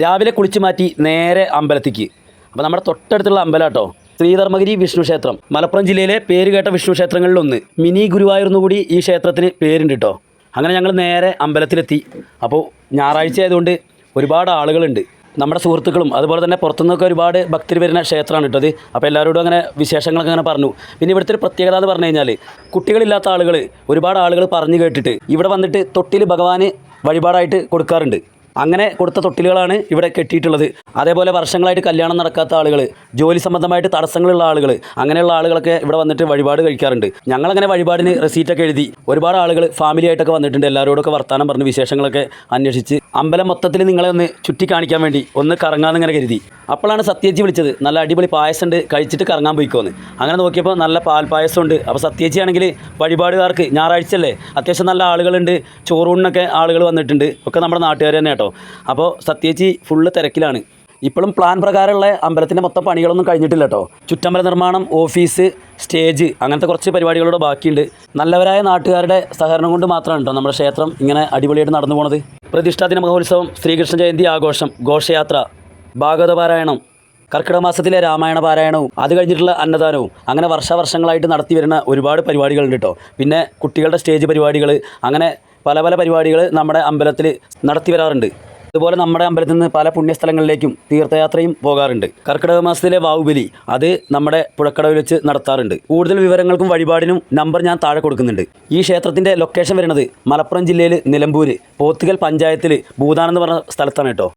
രാവിലെ കുളിച്ച് മാറ്റി നേരെ അമ്പലത്തിക്ക്. അപ്പോൾ നമ്മുടെ തൊട്ടടുത്തുള്ള അമ്പലം കേട്ടോ, ശ്രീധർമ്മഗിരി വിഷ്ണു ക്ഷേത്രം. മലപ്പുറം ജില്ലയിലെ പേര് കേട്ട വിഷ്ണു ക്ഷേത്രങ്ങളിലൊന്ന്. മിനി ഗുരുവായൂർന്നു കൂടി ഈ ക്ഷേത്രത്തിന് പേരുണ്ട് കേട്ടോ. അങ്ങനെ ഞങ്ങൾ നേരെ അമ്പലത്തിലെത്തി. അപ്പോൾ ഞായറാഴ്ച ആയതുകൊണ്ട് ഒരുപാട് ആളുകളുണ്ട്. നമ്മുടെ സുഹൃത്തുക്കളും അതുപോലെ തന്നെ പുറത്തുനിന്നൊക്കെ ഒരുപാട് ഭക്തർ വരുന്ന ക്ഷേത്രമാണ് കേട്ടത്. അപ്പോൾ എല്ലാവരോടും അങ്ങനെ വിശേഷങ്ങളൊക്കെ അങ്ങനെ പറഞ്ഞു. പിന്നെ ഇവിടുത്തെ ഒരു പ്രത്യേകത എന്ന് പറഞ്ഞു കഴിഞ്ഞാൽ, കുട്ടികളില്ലാത്ത ആളുകൾ, ഒരുപാട് ആളുകൾ പറഞ്ഞു കേട്ടിട്ട് ഇവിടെ വന്നിട്ട് തൊട്ടിൽ ഭഗവാന് വഴിപാടായിട്ട് കൊടുക്കാറുണ്ട്. അങ്ങനെ കൊടുത്ത തൊട്ടിലുകളാണ് ഇവിടെ കെട്ടിയിട്ടുള്ളത്. അതേപോലെ വർഷങ്ങളായിട്ട് കല്യാണം നടക്കാത്ത ആളുകൾ, ജോലി സംബന്ധമായിട്ട് തടസ്സങ്ങളുള്ള ആളുകൾ, അങ്ങനെയുള്ള ആളുകളൊക്കെ ഇവിടെ വന്നിട്ട് വഴിപാട് കഴിക്കാറുണ്ട്. ഞങ്ങളങ്ങനെ വഴിപാടിന് റെസീറ്റൊക്കെ എഴുതി ഒരുപാട് ആളുകൾ ഫാമിലി ആയിട്ടൊക്കെ വന്നിട്ടുണ്ട്. എല്ലാവരോടൊക്കെ വർത്താനം പറഞ്ഞ് വിശേഷങ്ങളൊക്കെ അന്വേഷിച്ച് അമ്പലം മൊത്തത്തിൽ നിങ്ങളെ ഒന്ന് ചുറ്റി കാണിക്കാൻ വേണ്ടി ഒന്ന് കറങ്ങാമെന്നിങ്ങനെ കരുതി. അപ്പോഴാണ് സത്യേച്ചി വിളിച്ചത്. നല്ല അടിപൊളി പായസം ഉണ്ട്, കഴിച്ചിട്ട് കറങ്ങാൻ പോയിക്കോന്ന്. അങ്ങനെ നോക്കിയപ്പോൾ നല്ല പാൽപ്പായസം ഉണ്ട്. അപ്പോൾ സത്യേച്ചി ആണെങ്കിൽ വഴിപാടുകാർക്ക് ഞായറാഴ്ച അല്ലേ, അത്യാവശ്യം നല്ല ആളുകളുണ്ട്, ചോറൂണിനൊക്കെ ആളുകൾ വന്നിട്ടുണ്ട്. ഒക്കെ നമ്മുടെ നാട്ടുകാർ തന്നെ കേട്ടോ. അപ്പോൾ സത്യേച്ചി ഫുള്ള് തിരക്കിലാണ്. ഇപ്പോഴും പ്ലാൻ പ്രകാരമുള്ള അമ്പലത്തിൻ്റെ മൊത്തം പണികളൊന്നും കഴിഞ്ഞിട്ടില്ല കേട്ടോ. ചുറ്റമ്പല നിർമ്മാണം, ഓഫീസ്, സ്റ്റേജ്, അങ്ങനത്തെ കുറച്ച് പരിപാടികളോട് ബാക്കിയുണ്ട്. നല്ലവരായ നാട്ടുകാരുടെ സഹകരണം കൊണ്ട് മാത്രമാണ് കേട്ടോ നമ്മുടെ ക്ഷേത്രം ഇങ്ങനെ അടിപൊളിയായിട്ട് നടന്നു പോണത്. പ്രതിഷ്ഠാദിന മഹോത്സവം, ശ്രീകൃഷ്ണ ജയന്തി ആഘോഷം, ഘോഷയാത്ര, ഭാഗവത പാരായണം, കർക്കിടക മാസത്തിലെ രാമായണ പാരായണവും അത് കഴിഞ്ഞിട്ടുള്ള അന്നദാനവും, അങ്ങനെ വർഷങ്ങളായിട്ട് നടത്തി വരുന്ന ഒരുപാട് പരിപാടികളുണ്ട് കേട്ടോ. പിന്നെ കുട്ടികളുടെ സ്റ്റേജ് പരിപാടികൾ, അങ്ങനെ പല പല പരിപാടികൾ നമ്മുടെ അമ്പലത്തിൽ നടത്തി വരാറുണ്ട്. അതുപോലെ നമ്മുടെ അമ്പലത്തിൽ നിന്ന് പല പുണ്യസ്ഥലങ്ങളിലേക്കും തീർത്ഥയാത്രയും പോകാറുണ്ട്. കർക്കിടക മാസത്തിലെ വാവുബലി അത് നമ്മുടെ പുഴക്കടവിൽ വെച്ച് നടത്താറുണ്ട്. കൂടുതൽ വിവരങ്ങൾക്കും വഴിപാടിനും നമ്പർ ഞാൻ താഴെ കൊടുക്കുന്നുണ്ട്. ഈ ക്ഷേത്രത്തിൻ്റെ ലൊക്കേഷൻ വരുന്നത് മലപ്പുറം ജില്ലയിൽ നിലമ്പൂർ പോത്തുകൽ പഞ്ചായത്തിൽ ഭൂതാനം എന്ന് പറഞ്ഞ സ്ഥലത്താണ് കേട്ടോ.